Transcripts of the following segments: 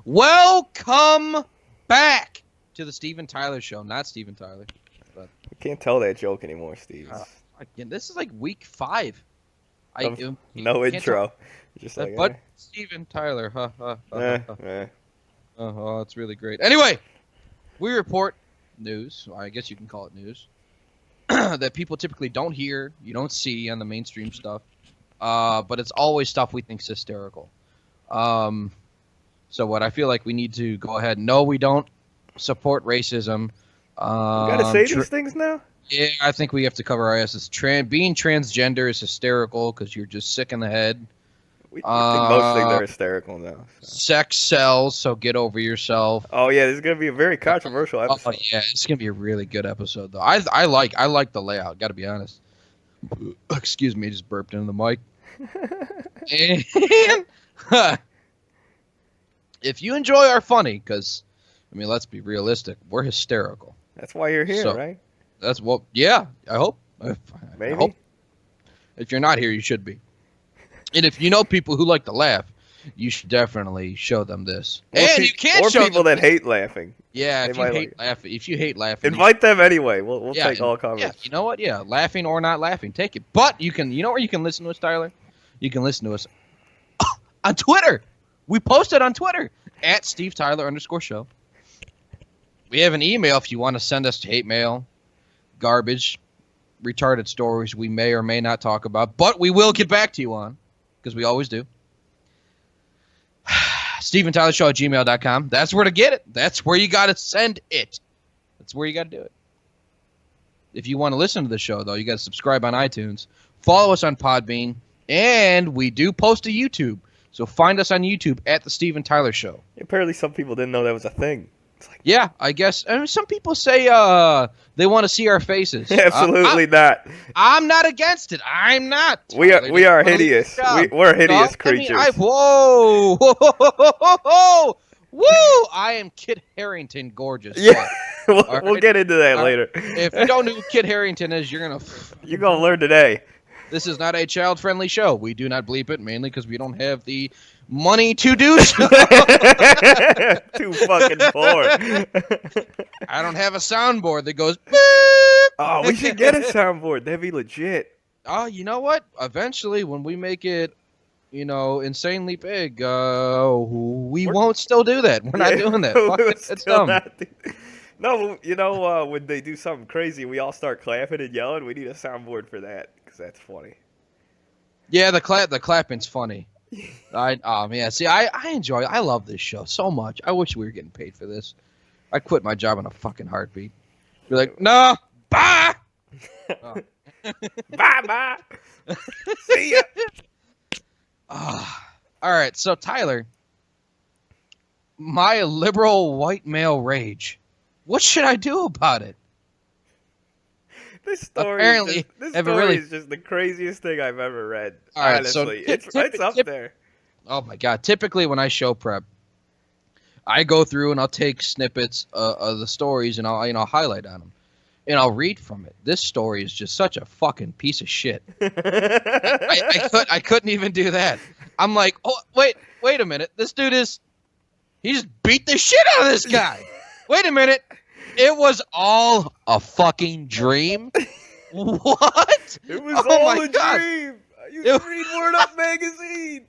Welcome back to the Steven Tyler Show. Not Steven Tyler. But, I can't tell that joke anymore, Steve. again, this is like week 5. No intro. Just like, but Steven Tyler. eh. Oh, that's really great. Anyway, we report news. I guess you can call it news. That people typically don't hear, you don't see on the mainstream stuff. But it's always stuff we think is hysterical. So what I feel like we need to go ahead. No, we don't support racism. You gotta say these things now? Yeah, I think we have to cover our asses. Being transgender is hysterical because you're just sick in the head. We think most things are hysterical now. So. Sex sells, so get over yourself. Oh yeah, this is gonna be a very controversial episode. Oh yeah, it's gonna be a really good episode though. I like the layout. Got to be honest. Excuse me, just burped into the mic. And if you enjoy our funny, because I mean, let's be realistic, we're hysterical. That's why you're here, right? That's what. Yeah, I hope. Maybe. I hope. If you're not here, you should be. And if you know people who like to laugh, you should definitely show them this. And you can't show people that hate laughing. Yeah, if you hate laughing, invite them anyway. We'll take all comments. Yeah, you know what? Yeah, laughing or not laughing, take it. But you know where you can listen to us, Tyler? You can listen to us on Twitter. We posted on Twitter at @SteveTyler_show. We have an email if you want to send us hate mail, garbage, retarded stories we may or may not talk about, but we will get back to you on, because we always do. StevenTylerShow@gmail.com. That's where to get it. That's where you got to send it. That's where you got to do it. If you want to listen to the show, though, you got to subscribe on iTunes. Follow us on Podbean. And we do post to YouTube. So find us on YouTube at The Steven Tyler Show. Apparently some people didn't know that was a thing. It's like, yeah, I guess. I mean, some people say they want to see our faces. Absolutely not. I'm not against it. I'm not. We are hideous. We're hideous creatures. Whoa. Woo! I am Kit Harington gorgeous. Yeah. We'll get into that later. If you don't know who Kit Harington is, you're going to learn today. This is not a child-friendly show. We do not bleep it, mainly because we don't have the money to do so. Too fucking poor. I don't have a soundboard that goes, beep. Oh, we should get a soundboard. That'd be legit. Oh, you know what? Eventually, when we make it, insanely big, we won't still do that. We're not doing that. Fuck it. It's dumb. No, when they do something crazy, we all start clapping and yelling. We need a soundboard for that. That's funny. Yeah, the clapping's funny. I love this show so much. I wish we were getting paid for this. I quit my job in a fucking heartbeat. You're like, no, bye. Oh. Bye. See ya. All right, so Tyler, my liberal white male rage. What should I do about it? This story is just the craziest thing I've ever read. All right, honestly, so it's up there. Oh my god! Typically, when I show prep, I go through and I'll take snippets of the stories and I'll highlight on them, and I'll read from it. This story is just such a fucking piece of shit. I couldn't even do that. I'm like, oh wait a minute. This dude he just beat the shit out of this guy. Wait a minute. It was all a fucking dream? What? It was all a dream. You should read Word Up magazine.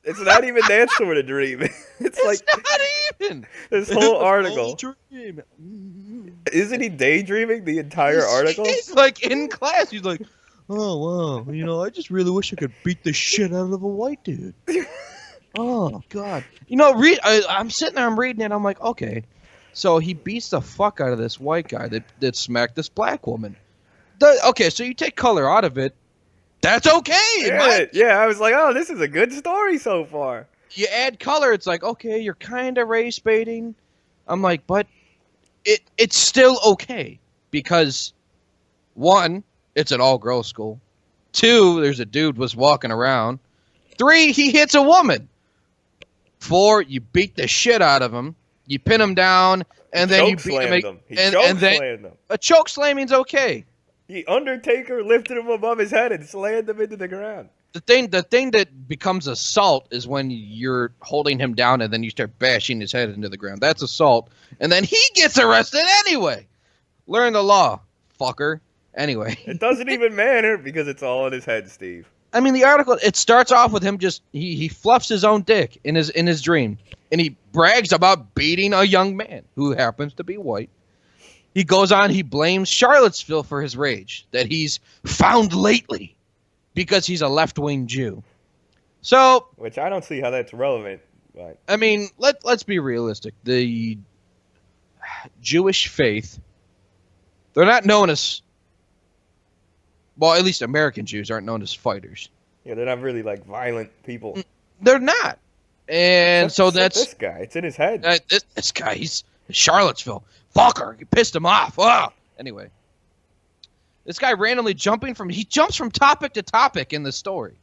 It's not even that sort of dream. It's like not even. This whole article. Dream. Isn't he daydreaming the entire article? He's like in class. He's like, oh, wow. I just really wish I could beat the shit out of a white dude. Oh, God. I'm sitting there, I'm reading it. I'm like, okay. So he beats the fuck out of this white guy that smacked this black woman. Okay, so you take color out of it. That's okay. Yeah, I was like, oh, this is a good story so far. You add color, it's like, okay, you're kind of race baiting. I'm like, but it's still okay. Because, 1, it's an all-girls school. 2, there's a dude was walking around. 3, he hits a woman. 4, you beat the shit out of him. You pin him down, and then you beat him. And then a choke slamming's okay. The Undertaker lifted him above his head and slammed him into the ground. The thing that becomes assault is when you're holding him down and then you start bashing his head into the ground. That's assault. And then he gets arrested anyway. Learn the law, fucker. Anyway. It doesn't even matter because it's all in his head, Steve. I mean, the article, it starts off with him just, he fluffs his own dick in his dream. And he brags about beating a young man who happens to be white. He goes on, he blames Charlottesville for his rage that he's found lately because he's a left-wing Jew. So, which I don't see how that's relevant. But I mean, let's be realistic. The Jewish faith, they're not known as, well, at least American Jews aren't known as fighters. Yeah, they're not really like violent people. They're not. And so that's this guy. It's in his head. This guy, he's Charlottesville. Fucker, you pissed him off. Anyway, this guy randomly he jumps from topic to topic in the story.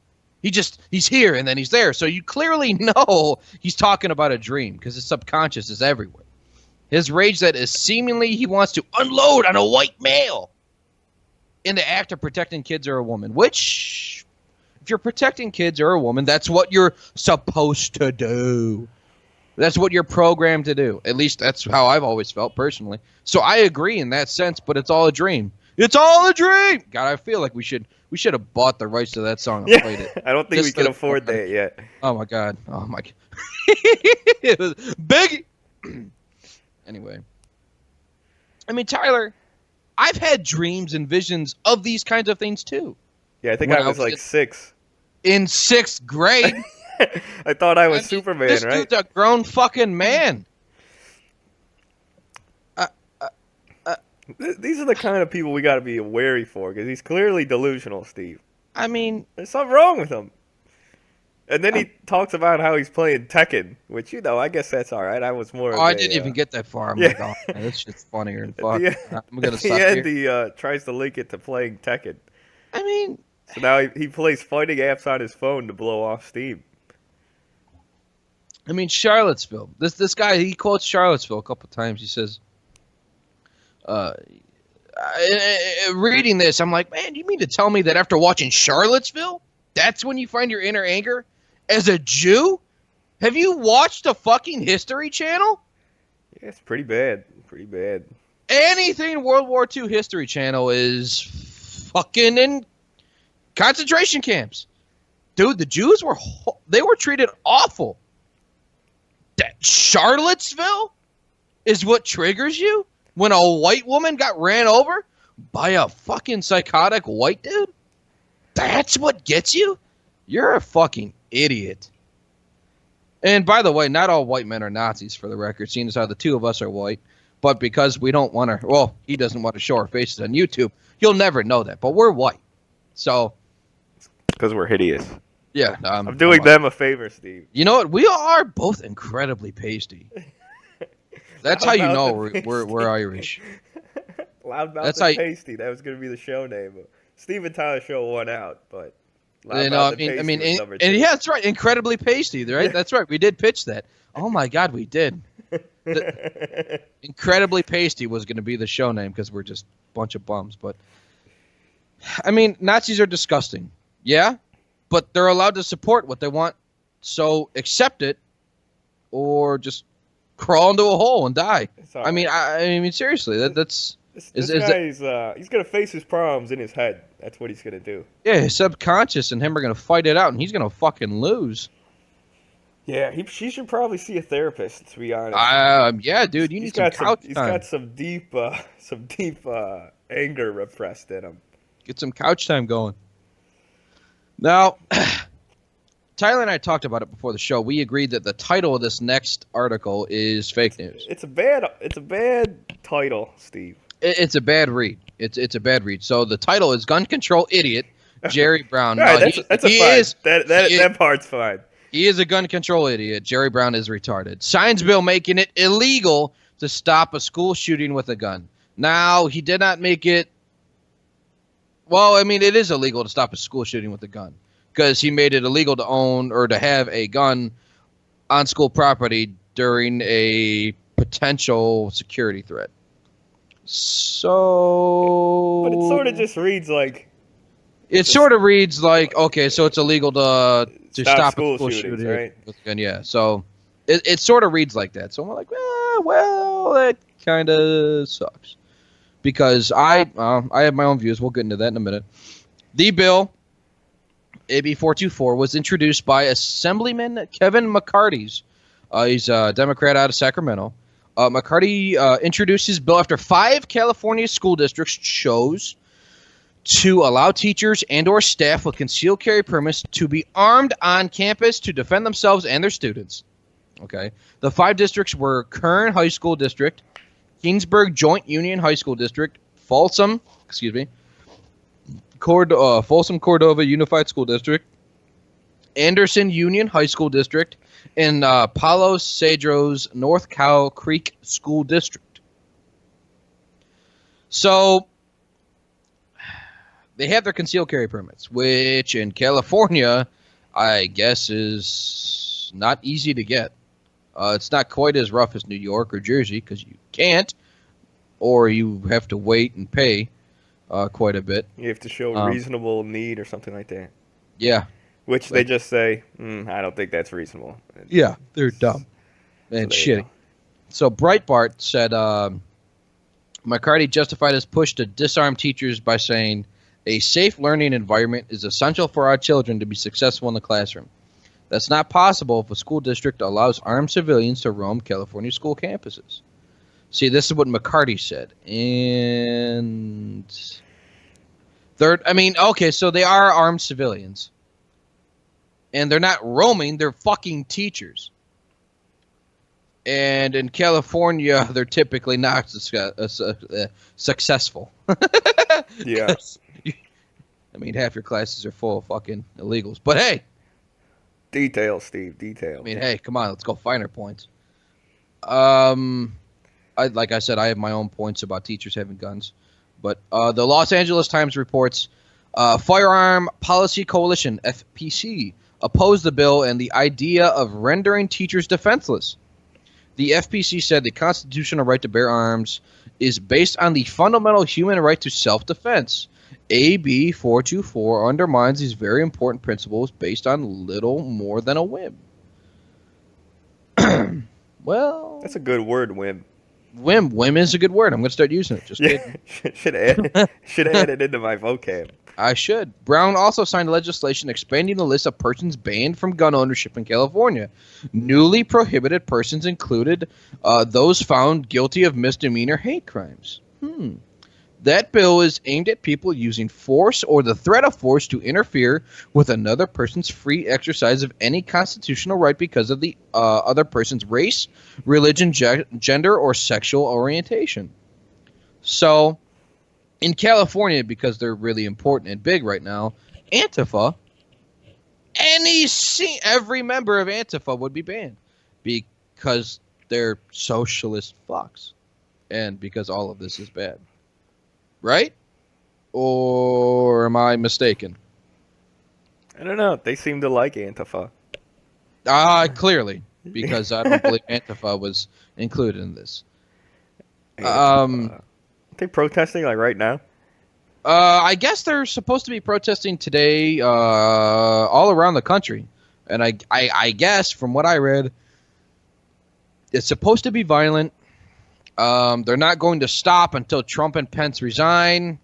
He's here and then he's there. So you clearly know he's talking about a dream because his subconscious is everywhere. His rage that is seemingly he wants to unload on a white male in the act of protecting kids or a woman, which, if you're protecting kids or a woman, that's what you're supposed to do. That's what you're programmed to do. At least that's how I've always felt personally. So I agree in that sense, but it's all a dream. It's all a dream. God, I feel like we should have bought the rights to that song and played it. I don't think we can afford that yet. Oh my God. Oh my God. It was big. Anyway. I mean, Tyler, I've had dreams and visions of these kinds of things too. Yeah, I think I was like 6. In 6th grade. I thought I was Superman, this right? This dude's a grown fucking man. These are the kind of people we got to be wary for, because he's clearly delusional, Steve. I mean, there's something wrong with him. And then he talks about how he's playing Tekken, which, I guess that's all right. I was more. I didn't even get that far. I'm like, oh, man, this shit's funnier than fuck. I'm gonna stop here. At the end, he tries to link it to playing Tekken. I mean, so now he plays fighting apps on his phone to blow off steam. I mean, Charlottesville. This guy, he quotes Charlottesville a couple times. He says, reading this, I'm like, man, you mean to tell me that after watching Charlottesville, that's when you find your inner anger? As a Jew? Have you watched the fucking History Channel? Yeah, it's pretty bad. Pretty bad. Anything World War II History Channel is fucking in concentration camps. Dude, the Jews were treated awful. That Charlottesville is what triggers you? When a white woman got ran over by a fucking psychotic white dude? That's what gets you? You're a fucking idiot. And by the way, not all white men are Nazis, for the record, seeing as how the two of us are white. But because we don't want to, well, he doesn't want to show our faces on YouTube, you'll never know that. But we're white. So. Because we're hideous. Yeah. I'm doing them a favor, Steve. You know what? We are both incredibly pasty. That's how you know we're Irish. Loudmouth and pasty. That was going to be the show name. Steve and Tyler show won out, but Loudmouth and pasty was number 2. And yeah, that's right. Incredibly pasty, right? That's right. We did pitch that. Oh my God, we did. Incredibly pasty was going to be the show name because we're just a bunch of bums. But I mean, Nazis are disgusting. Yeah, but they're allowed to support what they want. So accept it, or just crawl into a hole and die. I mean, seriously, that's. This guy's he's gonna face his problems in his head. That's what he's gonna do. Yeah, his subconscious and him are gonna fight it out, and he's gonna fucking lose. Yeah, she should probably see a therapist. To be honest. Yeah, dude, you need some couch time. He's got some deep anger repressed in him. Get some couch time going. Now, Tyler and I talked about it before the show. We agreed that the title of this next article is fake news. It's a bad title, Steve. It's a bad read. It's a bad read. So the title is "Gun Control Idiot Jerry Brown." Right, that's fine. That part's fine. He is a gun control idiot. Jerry Brown is retarded. Signs bill making it illegal to stop a school shooting with a gun. Now, he did not make it. Well, I mean, it is illegal to stop a school shooting with a gun because he made it illegal to own or to have a gun on school property during a potential security threat. So. But it sort of just reads like It sort of reads like, okay, so it's illegal to stop school a school shootings, shooting right? with a gun, yeah. So it sort of reads like that. So I'm like, well, that kind of sucks because I have my own views. We'll get into that in a minute. The bill, AB 424, was introduced by Assemblyman Kevin McCarty's. He's a Democrat out of Sacramento. McCarty introduced his bill after 5 California school districts chose to allow teachers and or staff with concealed carry permits to be armed on campus to defend themselves and their students. Okay. The 5 districts were Kern High School District, Keensburg Joint Union High School District, Folsom Cordova Unified School District, Anderson Union High School District, and Palos Cedros North Cow Creek School District. So they have their concealed carry permits, which in California, I guess, is not easy to get. It's not quite as rough as New York or Jersey because you can't, or you have to wait and pay quite a bit. You have to show reasonable need or something like that. Yeah. Which they just say, I don't think that's reasonable. Yeah, they're dumb and shitty. So Breitbart said McCarty justified his push to disarm teachers by saying, a safe learning environment is essential for our children to be successful in the classroom. That's not possible if a school district allows armed civilians to roam California school campuses. See, this is what McCarty said. And okay, so they are armed civilians. And they're not roaming, they're fucking teachers. And in California, they're typically not successful. Yeah. I mean, half your classes are full of fucking illegals. But hey. Details, Steve, details. I mean, hey, come on, let's go finer points. Like I said, I have my own points about teachers having guns. But the Los Angeles Times reports Firearm Policy Coalition, FPC, opposed the bill and the idea of rendering teachers defenseless. The FPC said the constitutional right to bear arms is based on the fundamental human right to self-defense. AB 424 undermines these very important principles based on little more than a whim. Well, that's a good word, whim. Whim is a good word. I'm going to start using it. Just kidding. should add it into my vocab. I should. Brown also signed legislation expanding the list of persons banned from gun ownership in California. Newly prohibited persons included those found guilty of misdemeanor hate crimes. That bill is aimed at people using force or the threat of force to interfere with another person's free exercise of any constitutional right because of the other person's race, religion, gender, or sexual orientation. So, in California, because they're really important and big right now, Antifa, every member of Antifa would be banned because they're socialist fucks and because all of this is bad. Right? Or am I mistaken? I don't know. They seem to like Antifa. Clearly, because I don't believe Antifa was included in this. Are they protesting like right now? I guess they're supposed to be protesting today all around the country. And I guess, from what I read, it's supposed to be violent. They're not going to stop until Trump and Pence resign.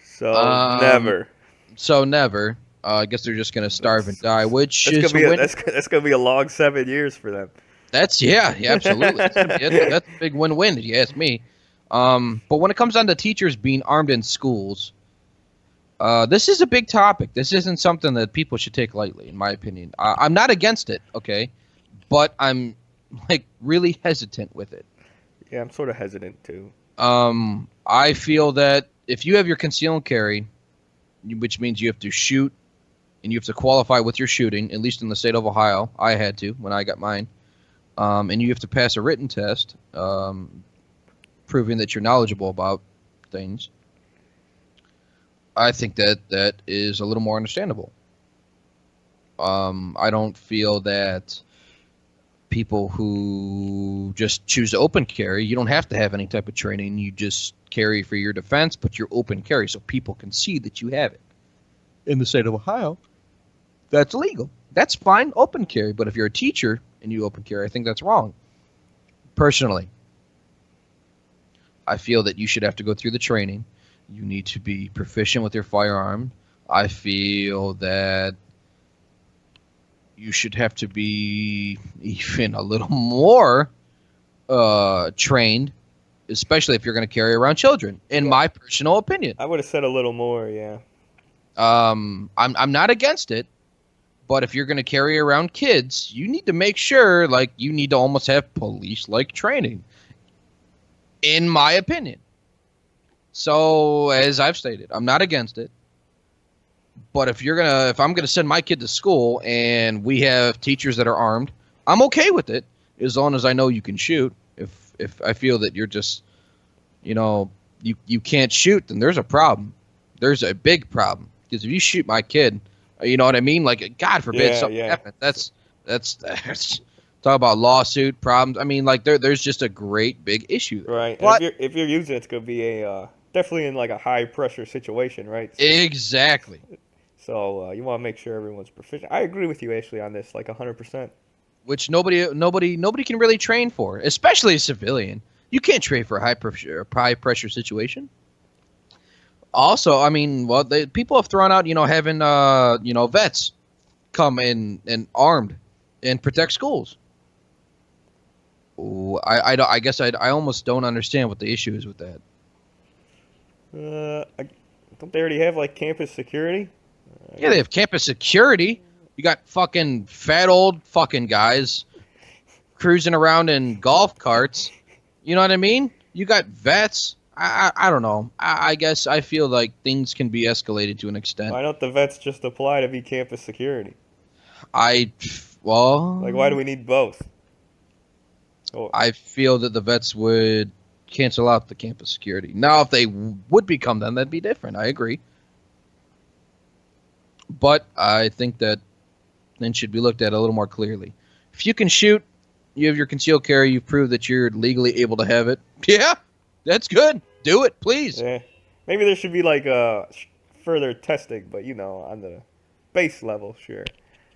So never. So never. I guess they're just going to starve and die, which that's going to be a long 7 years for them. Yeah, absolutely. That's a big win-win, if you ask me. But when it comes down to teachers being armed in schools, this is a big topic. This isn't something that people should take lightly, in my opinion. I'm not against it, okay? But I'm, really hesitant with it. Yeah, I'm sort of hesitant, too. I feel that if you have your conceal and carry, which means you have to shoot, and you have to qualify with your shooting, at least in the state of Ohio. I had to when I got mine. And you have to pass a written test, proving that you're knowledgeable about things. I think that is a little more understandable. I don't feel that people who just choose to open carry. You don't have to have any type of training. You just carry for your defense, but you're open carry so people can see that you have it. In the state of Ohio, that's legal. That's fine, open carry. But if you're a teacher and you open carry, I think that's wrong. Personally, I feel that you should have to go through the training. You need to be proficient with your firearm. I feel that you should have to be even a little more trained, especially if you're going to carry around children, in my personal opinion. I would have said a little more, yeah. I'm not against it, but if you're going to carry around kids, you need to make sure, like, you need to almost have police-like training, in my opinion. So, as I've stated, I'm not against it. But if I'm gonna send my kid to school and we have teachers that are armed, I'm okay with it as long as I know you can shoot. If I feel that you're just, you can't shoot, then there's a problem. There's a big problem, because if you shoot my kid, you know what I mean? Like, God forbid something happens. That's talk about lawsuit problems. I mean, like there's just a great big issue there. Right. But If you're using it, it's gonna be definitely in like a high pressure situation, right? Exactly. So you want to make sure everyone's proficient. I agree with you, Ashley, on this, like 100%. Which nobody can really train for, especially a civilian. You can't train for a high pressure situation. Also, I mean, well, people have thrown out, having vets come in and armed and protect schools. Ooh, I guess I almost don't understand what the issue is with that. Don't they already have like campus security? Yeah, they have campus security. You got fucking fat old fucking guys cruising around in golf carts. You know what I mean? You got vets. I don't know. I guess I feel like things can be escalated to an extent. Why don't the vets just apply to be campus security? Like, why do we need both? Oh. I feel that the vets would cancel out the campus security. Now, if they would become them, that'd be different. I agree. But I think that then should be looked at a little more clearly. If you can shoot, you have your concealed carry, you've proved that you're legally able to have it. Yeah, that's good. Do it, please. Yeah. Maybe there should be like further testing, but on the base level, sure.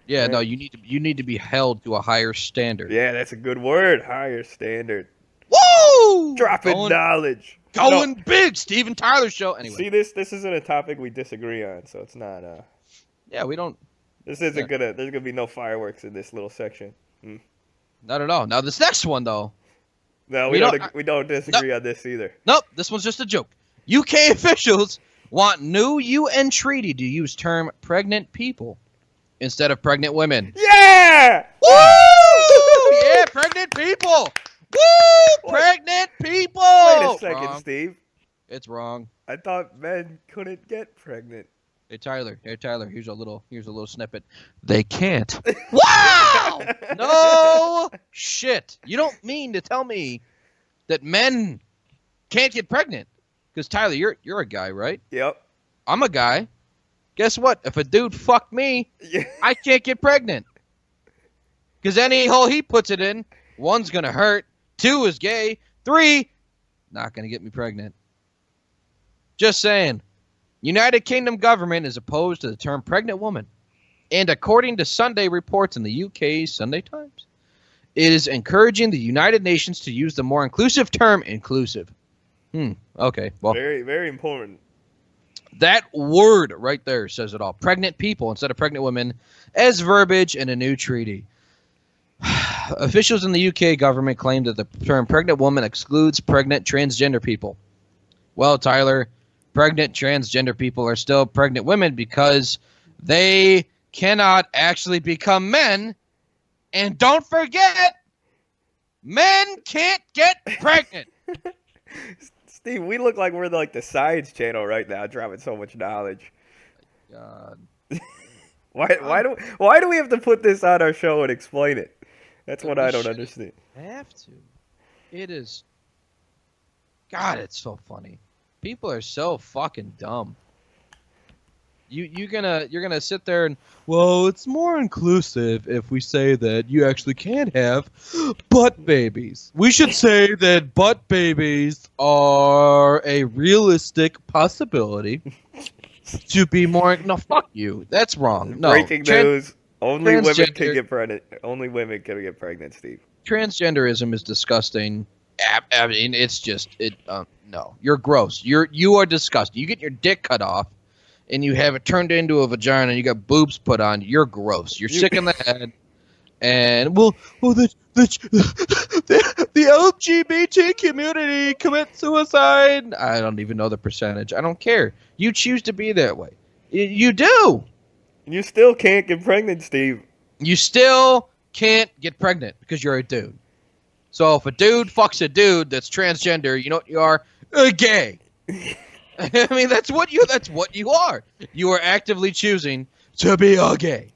Yeah, right? No, you need to be held to a higher standard. Yeah, that's a good word. Higher standard. Woo! Dropping knowledge. Going big, Steven Tyler show. Anyway. See, this isn't a topic we disagree on, so it's not Yeah, we don't. This isn't gonna. There's gonna be no fireworks in this little section. Not at all. Now this next one though. No, we don't disagree on this either. Nope, this one's just a joke. UK officials want new UN treaty to use term pregnant people instead of pregnant women. Yeah! Woo! Yeah, pregnant people. Woo! Pregnant people. Wait a second, Wrong. Steve. It's wrong. I thought men couldn't get pregnant. Hey Tyler, here's a little snippet. They can't. Wow! No shit. You don't mean to tell me that men can't get pregnant? Because Tyler, you're a guy, right? Yep. I'm a guy. Guess what? If a dude fucked me, I can't get pregnant. Because any hole he puts it in, 1's gonna hurt, 2 is gay, 3 not gonna get me pregnant. Just saying. United Kingdom government is opposed to the term pregnant woman. And according to Sunday reports in the UK's Sunday Times, it is encouraging the United Nations to use the more inclusive term inclusive. Okay. Well, very, very important. That word right there says it all. Pregnant people instead of pregnant women as verbiage in a new treaty. Officials in the UK government claim that the term pregnant woman excludes pregnant transgender people. Well, Tyler, pregnant transgender people are still pregnant women because they cannot actually become men. And don't forget, men can't get pregnant. Steve, we look like we're like the science channel right now, dropping so much knowledge. God. Why do we have to put this on our show and explain it? That's what I don't understand. Have to. It is. God, it's so funny. People are so fucking dumb. You're gonna sit there and, well, it's more inclusive if we say that you actually can have butt babies. We should say that butt babies are a realistic possibility to be more. No, fuck you. That's wrong. No. Breaking news. Only women can transgender- get pregnant. Only women can get pregnant, Steve. Transgenderism is disgusting. I mean, it's just no. You're gross. You are disgusting. You get your dick cut off, and you have it turned into a vagina, and you got boobs put on. You're gross. You're sick in the head. And the LGBT community commit suicide. I don't even know the percentage. I don't care. You choose to be that way. You do. You still can't get pregnant, Steve. You still can't get pregnant because you're a dude. So if a dude fucks a dude that's transgender, you know what you are? A gay. I mean, that's what you are. You are actively choosing to be a gay.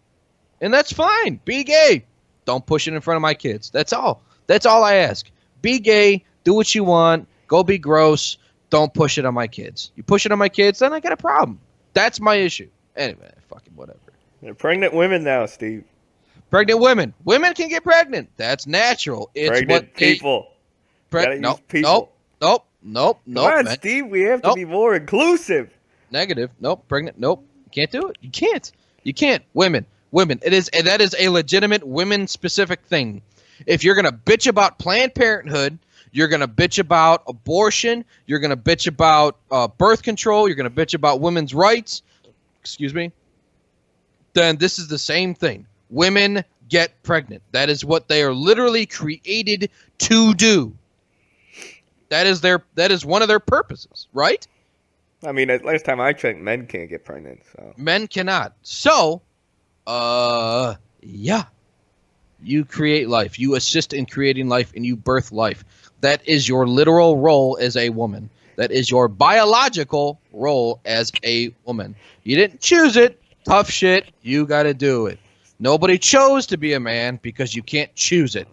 And that's fine. Be gay. Don't push it in front of my kids. That's all. That's all I ask. Be gay. Do what you want. Go be gross. Don't push it on my kids. You push it on my kids, then I got a problem. That's my issue. Anyway, fucking whatever. They're pregnant women now, Steve. Pregnant women. Women can get pregnant. That's natural. It's Pregnant what people. Nope. Nope. Come on, man. Steve. We have to be more inclusive. Negative. Nope. Pregnant. Nope. You can't do it. You can't. You can't. Women. That is a legitimate women-specific thing. If you're gonna bitch about Planned Parenthood, you're gonna bitch about abortion, you're gonna bitch about birth control, you're gonna bitch about women's rights. Excuse me. Then this is the same thing. Women get pregnant. That is what they are literally created to do. That is one of their purposes, right? I mean, last time I checked, men can't get pregnant. So Men cannot. So, yeah. You create life. You assist in creating life, and you birth life. That is your literal role as a woman. That is your biological role as a woman. You didn't choose it. Tough shit. You got to do it. Nobody chose to be a man because you can't choose it.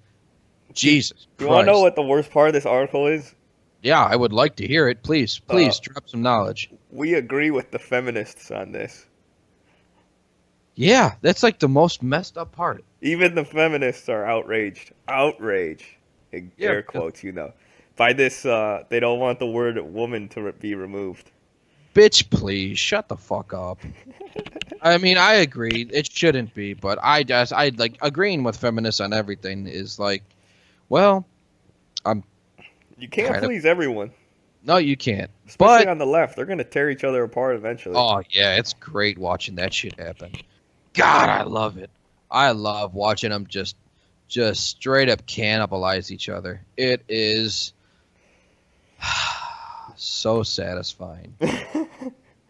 Jesus Christ. You want to know what the worst part of this article is? Yeah, I would like to hear it. Please drop some knowledge. We agree with the feminists on this. Yeah, that's like the most messed up part. Even the feminists are outraged. Outrage. In air quotes, you know. By this, they don't want the word woman to be removed. Bitch, please, shut the fuck up. I mean, I agree. It shouldn't be, but I like agreeing with feminists on everything is like, well, You can't please everyone. No, you can't. Especially on the left. They're going to tear each other apart eventually. Oh, yeah, it's great watching that shit happen. God, I love it. I love watching them just straight up cannibalize each other. It is so satisfying.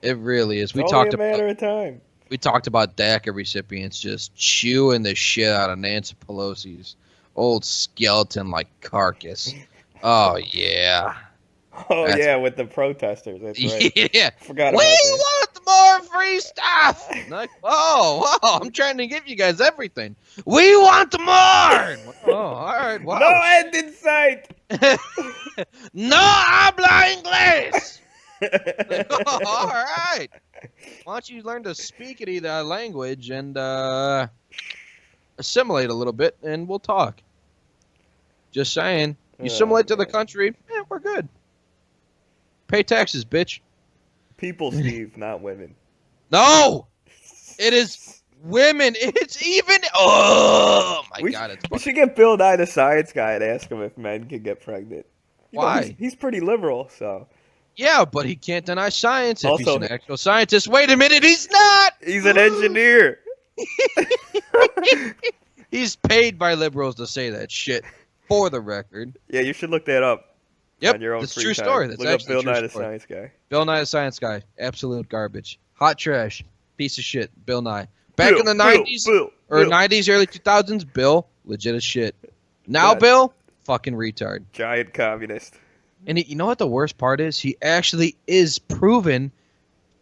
It really is. It's only a matter of time. We talked about DACA recipients just chewing the shit out of Nancy Pelosi's old skeleton-like carcass. Oh, yeah. Yeah, with the protesters. That's right. Yeah. Forgot about We that. want more free stuff. Like, whoa, I'm trying to give you guys everything. We want more. Oh, all right. Wow. No end in sight. No habla inglés. All right. Why don't you learn to speak that language and assimilate a little bit, and we'll talk. Just saying. You assimilate to the country, we're good. Pay taxes, bitch. People, Steve, not women. No! It is women. It's even... Oh, my God. It's we should get Bill Nye, the science guy, and ask him if men can get pregnant. Why? He's pretty liberal, so... Yeah, but he can't deny science if he's an actual scientist. Wait a minute, he's not! He's an engineer. He's paid by liberals to say that shit, for the record. Yeah, you should look that up. Yep, on your own that's free true time. story. That's look up actually Bill true Nye, the story. science guy. Bill Nye the Science Guy. Absolute garbage. Hot trash. Piece of shit. Bill Nye. Back in the 90s, or 90s, early 2000s, Bill, legit as shit. Now, Bill, fucking retard. Giant communist. And you know what the worst part is? He actually is proven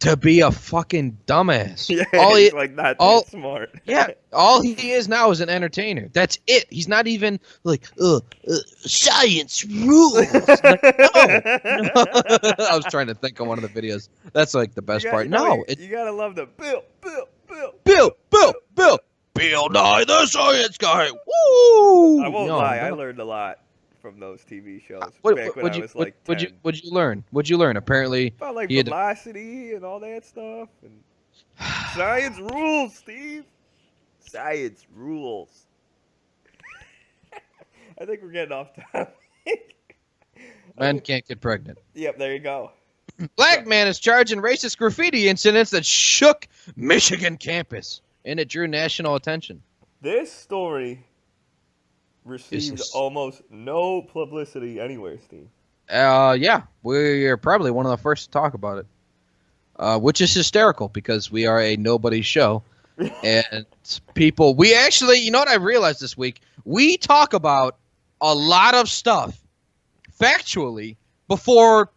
to be a fucking dumbass. Yeah, all he's he, like not all, that smart. Yeah, all he is now is an entertainer. That's it. He's not even like, science rules. Like, no. I was trying to think of one of the videos. That's like the best part. No, you gotta love the Bill. Bill Nye the Science Guy. Woo! I won't lie. I learned a lot from those TV shows back when I was like 10. What'd you learn? What'd you learn? Apparently, about like velocity and all that stuff. And science rules, Steve. Science rules. I think we're getting off topic. Men can't get pregnant. Yep, there you go. Black man is charged in racist graffiti incidents that shook Michigan campus, and it drew national attention. This story received almost no publicity anywhere, Steve. Yeah, we're probably one of the first to talk about it, which is hysterical because we are a nobody show, and people. We actually, you know what I realized this week? We talk about a lot of stuff factually before.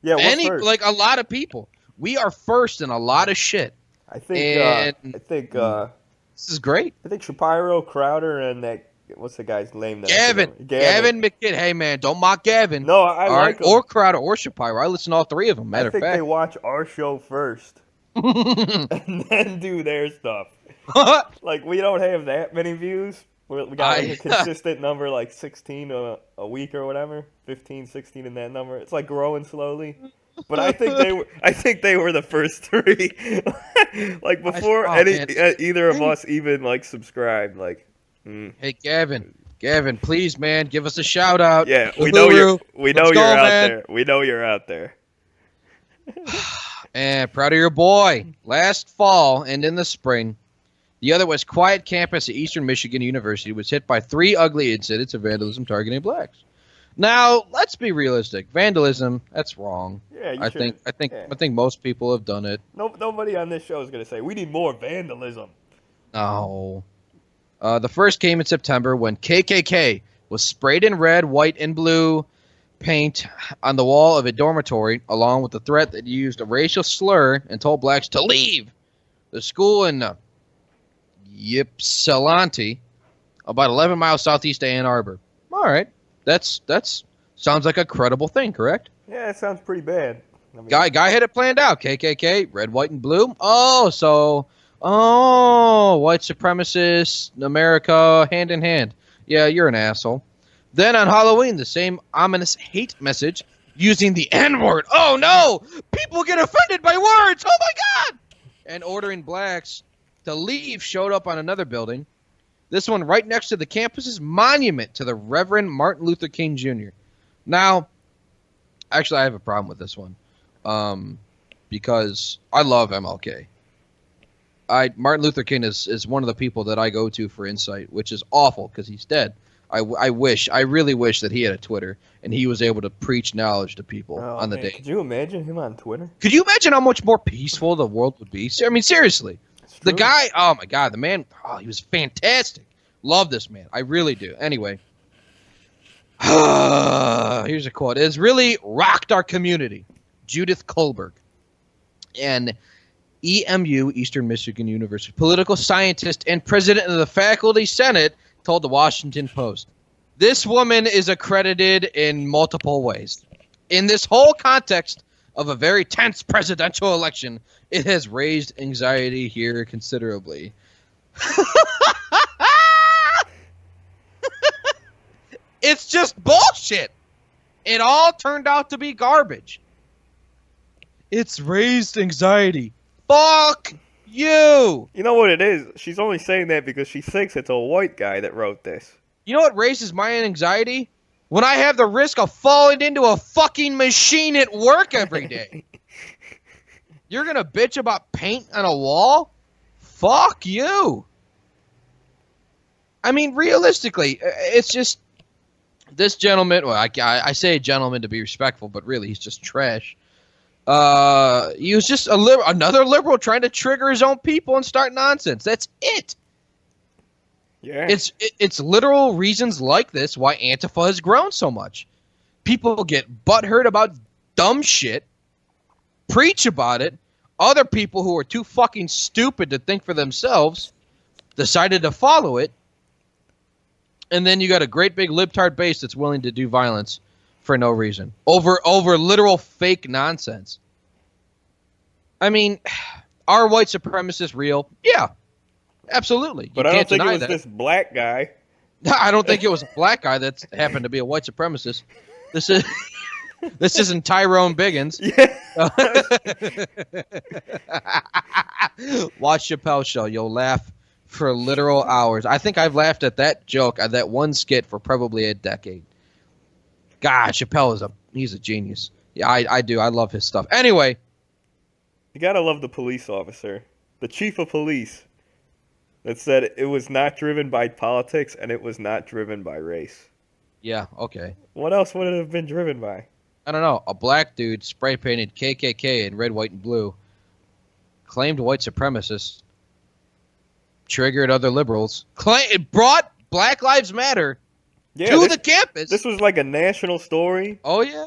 Yeah, like a lot of people. We are first in a lot of shit. I think this is great. I think Shapiro, Crowder, and that what's the guy's name? Gavin McKidd. Hey man, don't mock Gavin. No, I like him. Or Crowder or Shapiro. I listen to all three of them. Matter of fact, they watch our show first and then do their stuff. Like we don't have that many views. We got like a consistent number, like 16 a week or whatever, 15, 16 in that number. It's like growing slowly. But I think they were the first three, like before either of us even like subscribed. Like, hey Gavin, please, man, give us a shout out. Yeah, we know you're out there. We know you're out there. And proud of your boy. Last fall and in the spring, the otherwise quiet campus at Eastern Michigan University was hit by 3 ugly incidents of vandalism targeting blacks. Now, let's be realistic. Vandalism, that's wrong. Yeah, I think most people have done it. Nobody on this show is going to say we need more vandalism. No. The first came in September when KKK was sprayed in red, white, and blue paint on the wall of a dormitory, along with the threat that used a racial slur and told blacks to leave the school in Ypsilanti, about 11 miles southeast of Ann Arbor. All right. That's sounds like a credible thing, correct? Yeah, it sounds pretty bad. I mean, guy had it planned out. KKK, red, white, and blue. White supremacists, America, hand in hand. Yeah, you're an asshole. Then on Halloween, the same ominous hate message using the N-word. Oh no! People get offended by words! Oh my god! And ordering blacks to leave showed up on another building. This one right next to the campus's monument to the Reverend Martin Luther King Jr. Now, actually, I have a problem with this one because I love MLK. Martin Luther King is one of the people that I go to for insight, which is awful because he's dead. I really wish that he had a Twitter and he was able to preach knowledge to people on the day. Could you imagine him on Twitter? Could you imagine how much more peaceful the world would be? I mean, seriously. The guy, oh my God, the man, he was fantastic. Love this man. I really do. Anyway, here's a quote. It has really rocked our community. Judith Kohlberg, an EMU, Eastern Michigan University, political scientist and president of the faculty senate, told the Washington Post. This woman is accredited in multiple ways. In this whole context of a very tense presidential election, it has raised anxiety here considerably. It's just bullshit. It all turned out to be garbage. It's raised anxiety. Fuck you. You know what it is? She's only saying that because she thinks it's a white guy that wrote this. You know what raises my anxiety? When I have the risk of falling into a fucking machine at work every day. You're going to bitch about paint on a wall? Fuck you. I mean, realistically, it's just this gentleman. Well, I say gentleman to be respectful, but really he's just trash. He was just another liberal trying to trigger his own people and start nonsense. That's it. Yeah. It's literal reasons like this why Antifa has grown so much. People get butthurt about dumb shit, preach about it, Other people who are too fucking stupid to think for themselves decided to follow it. And then you got a great big libtard base that's willing to do violence for no reason. Over literal fake nonsense. I mean, are white supremacists real? Yeah. Absolutely. But I don't think it was this black guy. I don't think it was a black guy that happened to be a white supremacist. This isn't Tyrone Biggins. Yeah. Watch Chappelle's show. You'll laugh for literal hours. I think I've laughed at that joke, at that one skit, for probably a decade. God, Chappelle he's a genius. Yeah, I do. I love his stuff. Anyway. You gotta love the police officer. The chief of police. That said it was not driven by politics and it was not driven by race. Yeah, okay. What else would it have been driven by? I don't know. A black dude spray painted KKK in red, white, and blue, claimed white supremacists, triggered other liberals, it brought Black Lives Matter to the campus. This was like a national story. Oh yeah.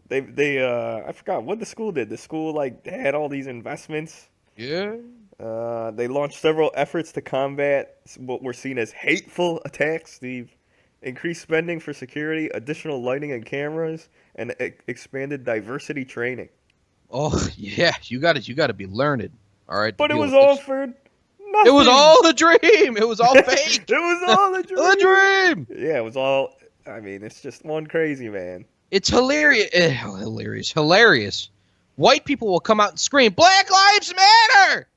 They I forgot what the school did. The school had all these investments. Yeah. They launched several efforts to combat what were seen as hateful attacks, Steve. Increased spending for security, additional lighting and cameras, and expanded diversity training. Oh, yeah. You got to be learned. All right. But it was all for nothing. It was all a dream. It was all fake. It was all a dream. A dream. Yeah, it was all, I mean, it's just one crazy, man. It's hilarious. Hilarious. White people will come out and scream, Black Lives Matter!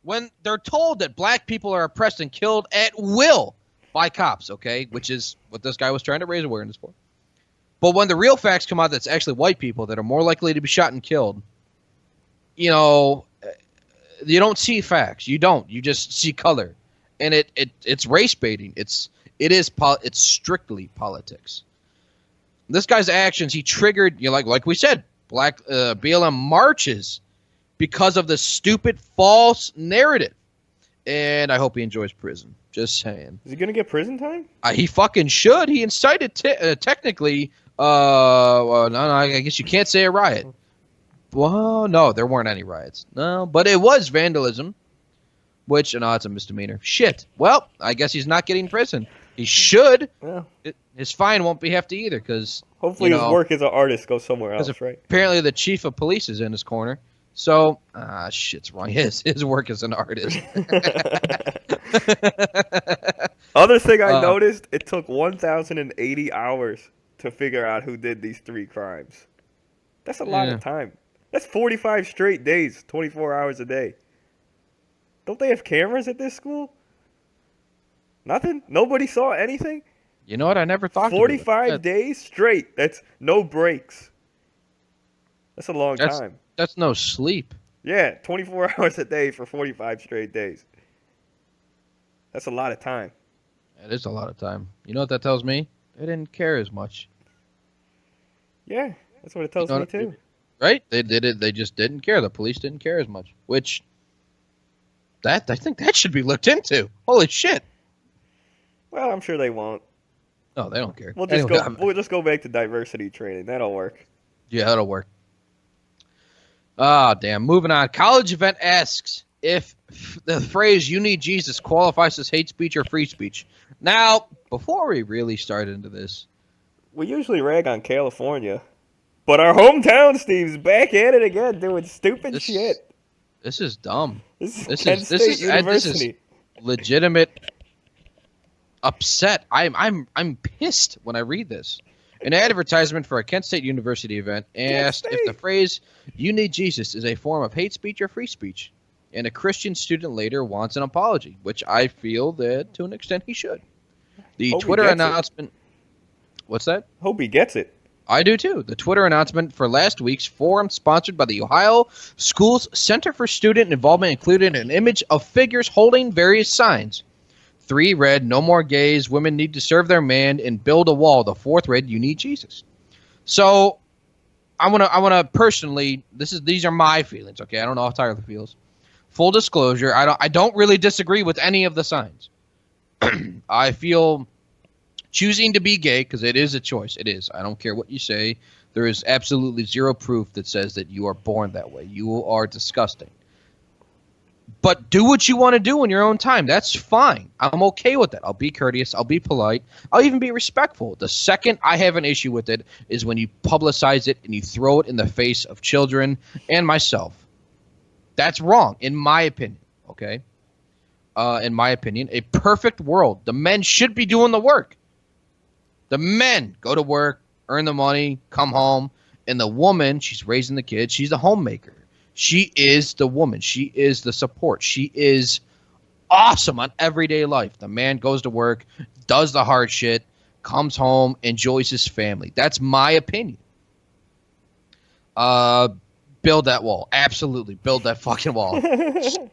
When they're told that black people are oppressed and killed at will by cops, okay? Which is what this guy was trying to raise awareness for. But when the real facts come out, that's actually white people that are more likely to be shot and killed. You know, you don't see facts. You don't. You just see color. And it's race baiting. It's strictly politics. This guy's actions, he triggered, like we said, black BLM marches because of the stupid false narrative. And I hope he enjoys prison. Just saying. Is he going to get prison time? He fucking should. He incited technically, no, I guess you can't say a riot. Well, no, there weren't any riots. No, but it was vandalism, which, no, it's a misdemeanor. Shit. Well, I guess he's not getting prison. He should. Yeah. His fine won't be hefty either, because hopefully his work as an artist goes somewhere else, right? Apparently the chief of police is in his corner. So, shit's wrong. His work as an artist. Other thing I noticed, it took 1,080 hours to figure out who did these 3 crimes. That's a lot of time. That's 45 straight days, 24 hours a day. Don't they have cameras at this school? Nothing? Nobody saw anything? You know what? I never thought 45 days straight. That's no breaks. That's a long time. That's no sleep. Yeah, 24 hours a day for 45 straight days. That's a lot of time. It is a lot of time. You know what that tells me? They didn't care as much. Yeah, that's what it tells me too. Right? They did it. They just didn't care. The police didn't care as much. Which, I think that should be looked into. Holy shit. Well, I'm sure they won't. No, they don't care. We'll just go back to diversity training. That'll work. Yeah, that'll work. Ah, damn. Moving on. College event asks if the phrase "you need Jesus" qualifies as hate speech or free speech. Now, before we really start into this, we usually rag on California, but our hometown Steve's back at it again, doing stupid shit. This is dumb. This is University. Legitimate upset. I'm pissed when I read this. An advertisement for a Kent State University event asked if the phrase "you need Jesus" is a form of hate speech or free speech, and a Christian student later wants an apology, which I feel that to an extent he should. The Twitter announcement. What's that? Hope he gets it. I do too. The Twitter announcement for last week's forum, sponsored by the Ohio Schools Center for Student Involvement, included an image of figures holding various signs. 3 read, "No more gays, women need to serve their man and build a wall." The 4th read, "You need Jesus." So I wanna personally, these are my feelings, okay? I don't know how Tyler feels. Full disclosure, I don't really disagree with any of the signs. I feel choosing to be gay, because it is a choice. It is. I don't care what you say. There is absolutely zero proof that says that you are born that way. You are disgusting. But do what you want to do in your own time. That's fine. I'm okay with that. I'll be courteous. I'll be polite. I'll even be respectful. The second I have an issue with it is when you publicize it and you throw it in the face of children and myself. That's wrong, in my opinion. Okay? In my opinion, a perfect world. The men should be doing the work. The men go to work, earn the money, come home, and the woman, she's raising the kids. She's the homemaker. She is the woman. She is the support. She is awesome on everyday life. The man goes to work, does the hard shit, comes home, enjoys his family. That's my opinion. Build that wall. Absolutely. Build that fucking wall.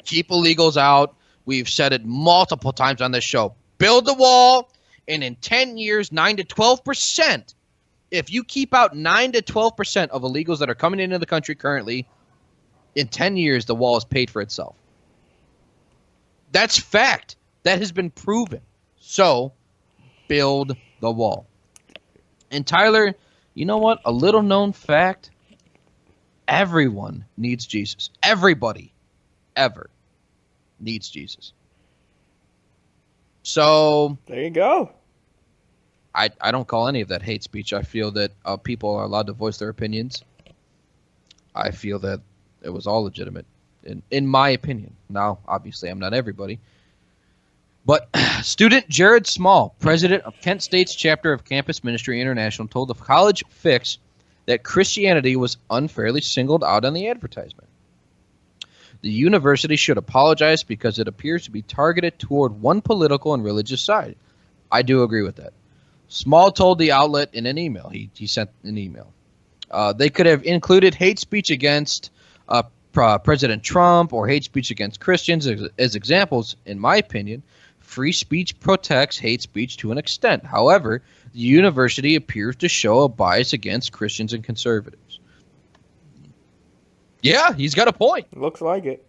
Keep illegals out. We've said it multiple times on this show. Build the wall, and in 10 years, 9 to 12%. If you keep out 9 to 12% of illegals that are coming into the country currently, in 10 years, the wall has paid for itself. That's fact. That has been proven. So, build the wall. And Tyler, you know what? A little known fact. Everyone needs Jesus. Everybody ever needs Jesus. So, there you go. I don't call any of that hate speech. I feel that people are allowed to voice their opinions. I feel that it was all legitimate, in my opinion. Now, obviously, I'm not everybody. But student Jared Small, president of Kent State's chapter of Campus Ministry International, told the College Fix that Christianity was unfairly singled out on the advertisement. The university should apologize because it appears to be targeted toward one political and religious side. I do agree with that. Small told the outlet in an email. He sent an email. They could have included hate speech against President Trump or hate speech against Christians as examples. In my opinion, free speech protects hate speech to an extent. However, the university appears to show a bias against Christians and conservatives. Yeah, he's got a point. Looks like it.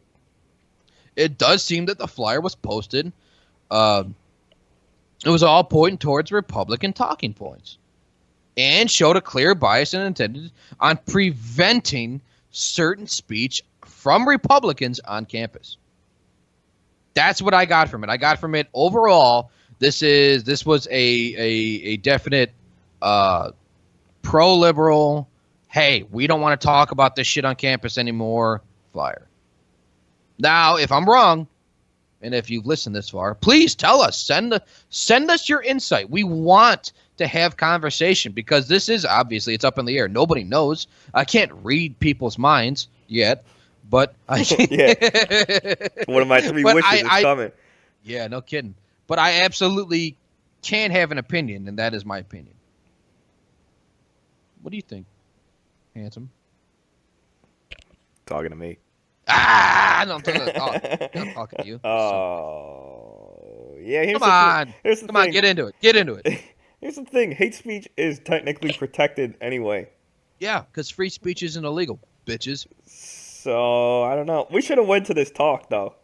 It does seem that the flyer was posted. It was all pointing towards Republican talking points and showed a clear bias and intended on preventing certain speech from Republicans on campus. That's what I got from it. I got from it overall, this was a definite pro-liberal, hey, we don't want to talk about this shit on campus anymore flyer. Now, if I'm wrong, and if you've listened this far, please tell us. Send us your insight. We want to have conversation because this is obviously it's up in the air. Nobody knows. I can't read people's minds yet, but I yeah. One of my three wishes is coming. Yeah, no kidding. But I absolutely can have an opinion, and that is my opinion. What do you think, handsome? Talking to me. I'm talking to you. Oh, yeah. Come on, get into it. Here's the thing: hate speech is technically protected anyway. Yeah, because free speech isn't illegal, bitches. So I don't know. We should have went to this talk though.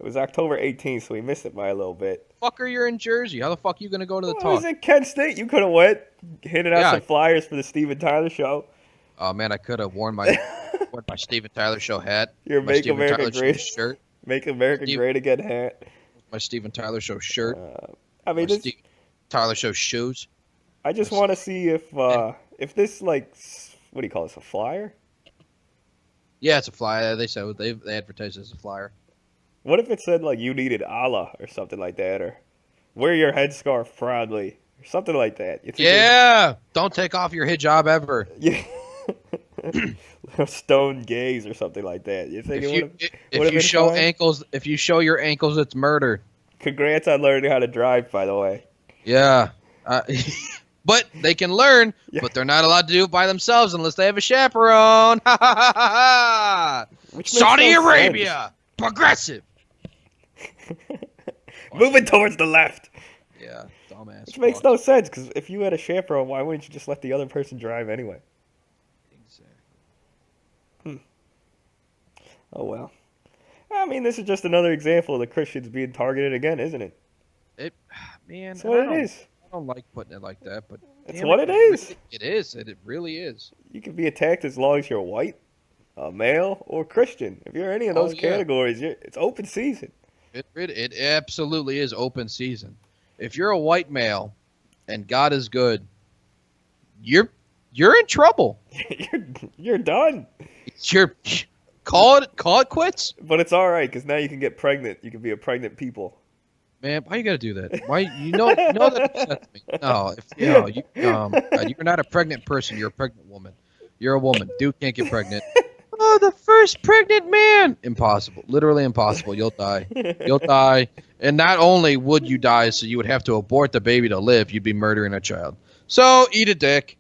It was October 18th, so we missed it by a little bit. Fucker, you're in Jersey. How the fuck are you gonna go to the talk? I was in Kent State. You could have went, handed out some flyers for the Steven Tyler show. Oh man, I could have worn my Steven Tyler show hat. Your my Make Steven America Tyler Great show shirt. Make America Great Again hat. My Steven Tyler show shirt. I mean, Steven Tyler show shoes. I just want to see if this like what do you call this, a flyer? Yeah, it's a flyer. They said they advertised it as a flyer. What if it said like you needed Allah or something like that, or wear your headscarf proudly or something like that? Yeah, don't take off your hijab ever. Yeah. Stone gaze or something like that. You think if you show ankles, if you show your ankles, it's murder. Congrats on learning how to drive, by the way. Yeah, but they can learn, but they're not allowed to do it by themselves unless they have a chaperone. Saudi Arabia, progressive. Moving towards the left. Yeah, dumbass. Which makes no sense, because if you had a chaperone, why wouldn't you just let the other person drive anyway? Oh, well. I mean, this is just another example of the Christians being targeted again, isn't it? Man, that's what it is. I don't like putting it like that, but That's what it is. It is. It really is. You can be attacked as long as you're white, male, or Christian. If you're any of those categories, it's open season. It absolutely is open season. If you're a white male and God is good, you're in trouble. you're done. Call it quits. But it's all right because now you can get pregnant. You can be a pregnant people. Man, why you gotta do that? Why you know that upsets me? No, you're not a pregnant person. You're a pregnant woman. You're a woman. Dude can't get pregnant. Oh, the first pregnant man. Impossible. Literally impossible. You'll die. You'll die. And not only would you die, so you would have to abort the baby to live. You'd be murdering a child. So eat a dick.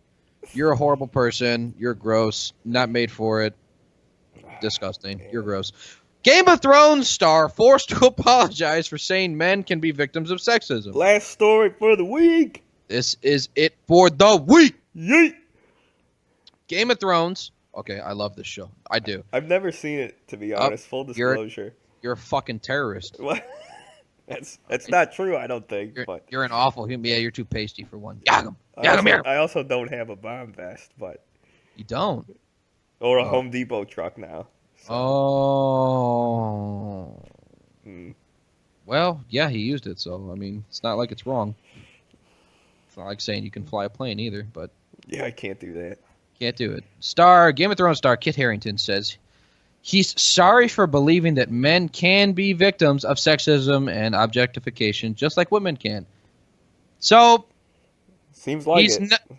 You're a horrible person. You're gross. Not made for it. Disgusting. You're gross. Game of Thrones star forced to apologize for saying men can be victims of sexism. Last story for the week. This is it for the week. Yeet. Game of Thrones. Okay, I love this show. I do. I've never seen it, to be honest. Full disclosure. You're a fucking terrorist. What? That's not true, I don't think. You're an awful human. Yeah, you're too pasty for one. Yagam. Yagam. I also don't have a bomb vest, but... You don't? Or a Home Depot truck now. So. Oh. Well, yeah, he used it, so, I mean, it's not like it's wrong. It's not like saying you can fly a plane either, but... Yeah, I can't do that. Can't do it. Game of Thrones star Kit Harington says he's sorry for believing that men can be victims of sexism and objectification just like women can. So... Seems like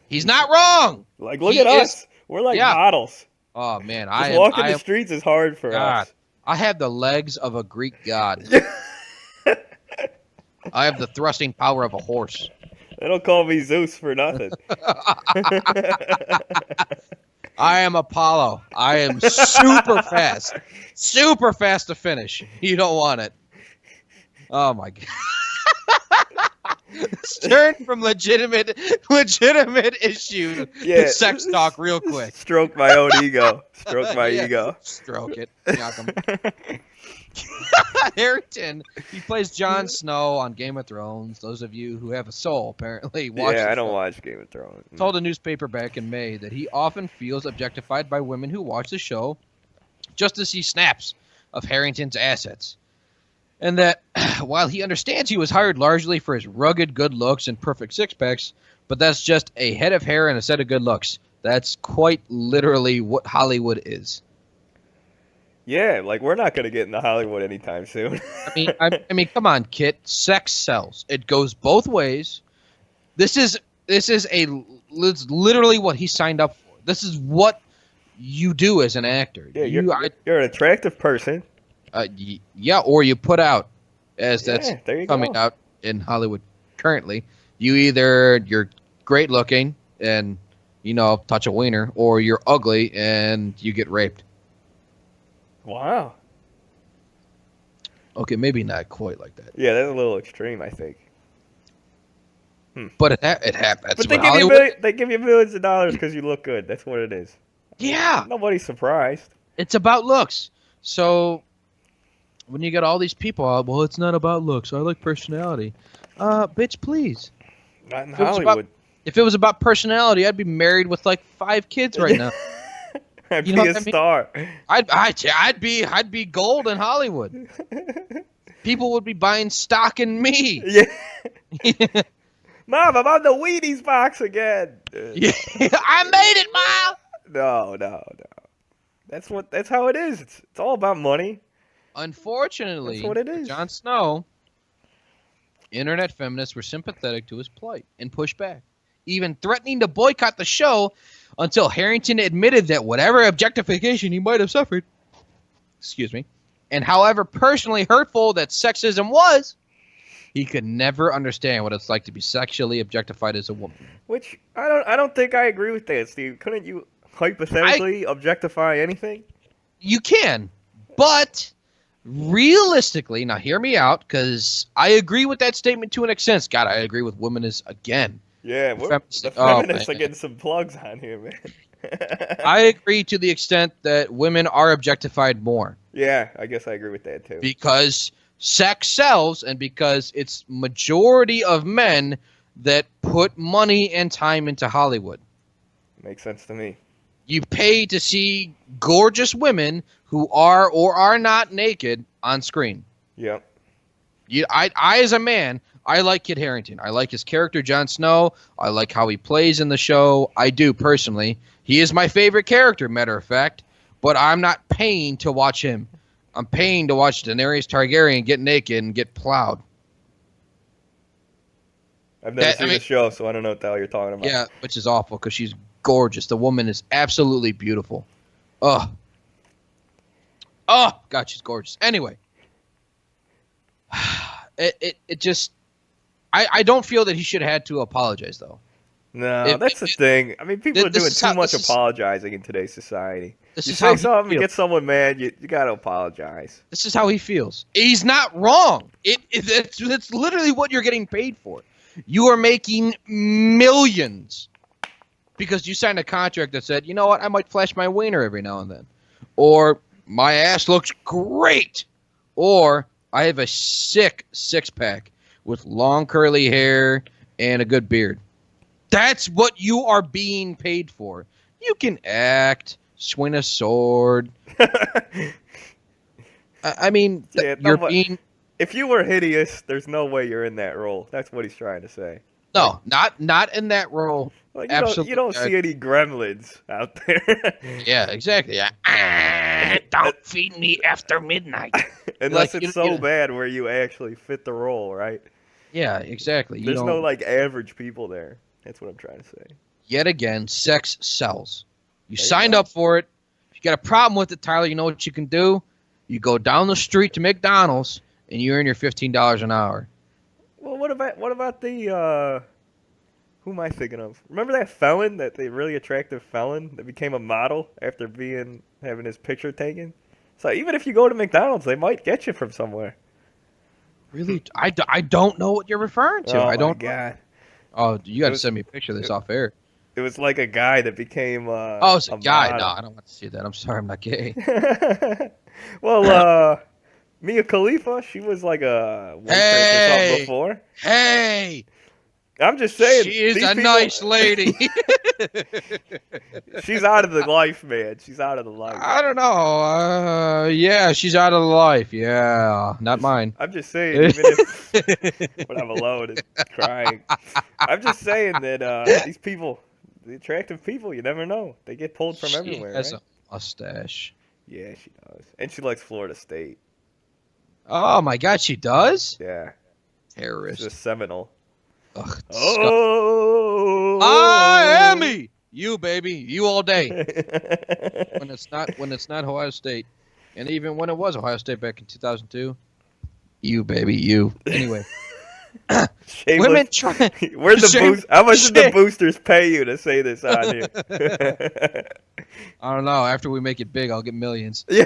he's not wrong! Like, look at us! We're like models. Oh, man. Walking the streets is hard for us. I have the legs of a Greek god. I have the thrusting power of a horse. They don't call me Zeus for nothing. I am Apollo. I am super fast. Super fast to finish. You don't want it. Oh, my God. Let's turn from legitimate issue to sex talk real quick. Stroke my own ego. Stroke my ego. Stroke it. Harrington, he plays Jon Snow on Game of Thrones. Those of you who have a soul, apparently, watch. Yeah, I don't watch Game of Thrones. Told a newspaper back in May that he often feels objectified by women who watch the show, just to see snaps of Harrington's assets. And that while he understands he was hired largely for his rugged good looks and perfect six-packs, but that's just a head of hair and a set of good looks. That's quite literally what Hollywood is. Yeah, like we're not going to get into Hollywood anytime soon. I mean, come on, Kit. Sex sells. It goes both ways. This is literally what he signed up for. This is what you do as an actor. Yeah, you're an attractive person. Yeah, or you put out, as that's coming go. out in Hollywood currently. You're great looking and, touch a wiener, or you're ugly and you get raped. Wow. Okay, maybe not quite like that. Yeah, that's a little extreme, I think. But it happens. But they give you millions of dollars because you look good. That's what it is. Yeah. Nobody's surprised. It's about looks. So... when you get all these people out, well, it's not about looks. I like personality. Bitch, please. Not in Hollywood. If it was about personality, I'd be married with like 5 kids right now. I'd be a star. I'd be gold in Hollywood. People would be buying stock in me. Yeah. Mom, I'm on the Wheaties box again. Yeah, I made it, Mom. No. That's how it is. It's all about money. Unfortunately, that's what it is. Jon Snow, internet feminists were sympathetic to his plight and pushed back, even threatening to boycott the show until Harrington admitted that whatever objectification he might have suffered, and however personally hurtful that sexism was, he could never understand what it's like to be sexually objectified as a woman. Which I don't think I agree with that, Steve. Couldn't you hypothetically objectify anything? You can, but realistically, now hear me out, because I agree with that statement to an extent. God, I agree with women is again. Yeah, the feminists are getting some plugs on here, man. I agree to the extent that women are objectified more. Yeah, I guess I agree with that too. Because sex sells, and because it's majority of men that put money and time into Hollywood. Makes sense to me. You pay to see gorgeous women who are or are not naked on screen. Yep. I as a man, I like Kit Harington. I like his character, Jon Snow. I like how he plays in the show. I do, personally. He is my favorite character, matter of fact. But I'm not paying to watch him. I'm paying to watch Daenerys Targaryen get naked and get plowed. I've never seen the show, so I don't know what the hell you're talking about. Yeah, which is awful because she's gorgeous. The woman is absolutely beautiful. Oh, God, she's gorgeous. Anyway, it just, I don't feel that he should have had to apologize, though. No, that's the thing. I mean, people are doing too much apologizing in today's society. You say something, you get someone mad, you got to apologize. This is how he feels. He's not wrong. It's literally what you're getting paid for. You are making millions because you signed a contract that said, you know what, I might flash my wiener every now and then. Or my ass looks great. Or I have a sick six-pack with long curly hair and a good beard. That's what you are being paid for. You can act, swing a sword. I mean, you're being... If you were hideous, there's no way you're in that role. That's what he's trying to say. No, not in that role. Well, you don't see any gremlins out there. Yeah, exactly. Don't feed me after midnight. Unless it's so bad where you actually fit the role, right? Yeah, exactly. There's no average people there. That's what I'm trying to say. Yet again, sex sells. You signed up for it. If you got a problem with it, Tyler, you know what you can do? You go down the street to McDonald's and you earn your $15 an hour. Well, what about the who am I thinking of? Remember that felon, that the really attractive felon that became a model after having his picture taken? So even if you go to McDonald's, they might get you from somewhere. Really? I don't know what you're referring to. Oh, my God. Oh, you got to send me a picture of this off air. It was like a guy that became it's a guy. Model. No, I don't want to see that. I'm sorry, I'm not gay. Well, Mia Khalifa, she was like a one person or something before. Hey! I'm just saying. She is a nice lady. She's out of the life, man. She's out of the life. I don't know. Yeah, she's out of the life. Yeah, not mine. I'm just saying, even if when I'm alone and crying, I'm just saying that these people, the attractive people, you never know. They get pulled from everywhere. She has a mustache. Yeah, she does. And she likes Florida State. Oh, my God, she does? Yeah. Terrorist. She's a Seminole. Ugh, oh, Miami! You, baby. You all day. when it's not Ohio State. And even when it was Ohio State back in 2002. You, baby. You. Anyway. Women try. Where's the boost? How much did the boosters pay you to say this on here? I don't know. After we make it big, I'll get millions. Yeah.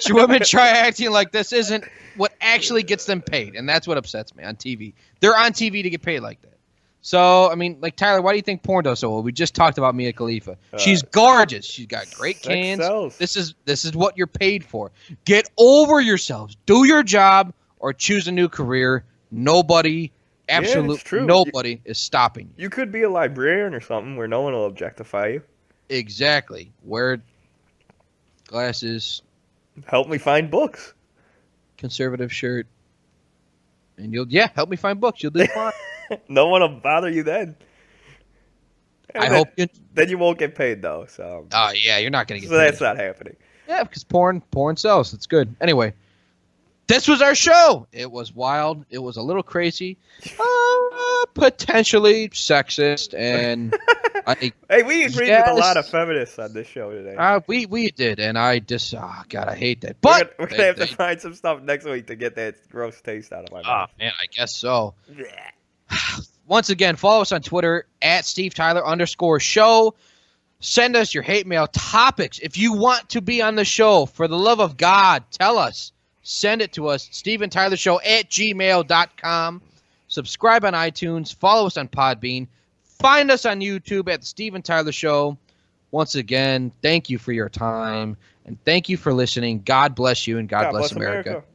Women try acting like this isn't what actually gets them paid, and that's what upsets me on TV. They're on TV to get paid like that. So, I mean, like, Tyler, why do you think porn does so well? We just talked about Mia Khalifa. She's gorgeous. She's got great cans. Sells. This is what you're paid for. Get over yourselves. Do your job or choose a new career. Nobody, absolutely nobody is stopping you. You could be a librarian or something where no one will objectify you. Exactly. Wear glasses. Help me find books. Conservative shirt. And help me find books. You'll do fine. No one will bother you then. Then you won't get paid though. So. Oh yeah, you're not gonna get. So paid. That's not happening. Yeah, because porn sells. It's good. Anyway, this was our show. It was wild. It was a little crazy, potentially sexist, and hey, we agreed with a lot of feminists on this show today. We did, and I just God, I hate that. But we're gonna have to find some stuff next week to get that gross taste out of my mouth. Oh man, I guess so. Once again, follow us on Twitter at @SteveTyler_show. Send us your hate mail topics. If you want to be on the show, for the love of God, tell us. Send it to us, StevenTylerShow@gmail.com. Subscribe on iTunes. Follow us on Podbean. Find us on YouTube at The Steven Tyler Show. Once again, thank you for your time, and thank you for listening. God bless you, and God bless America.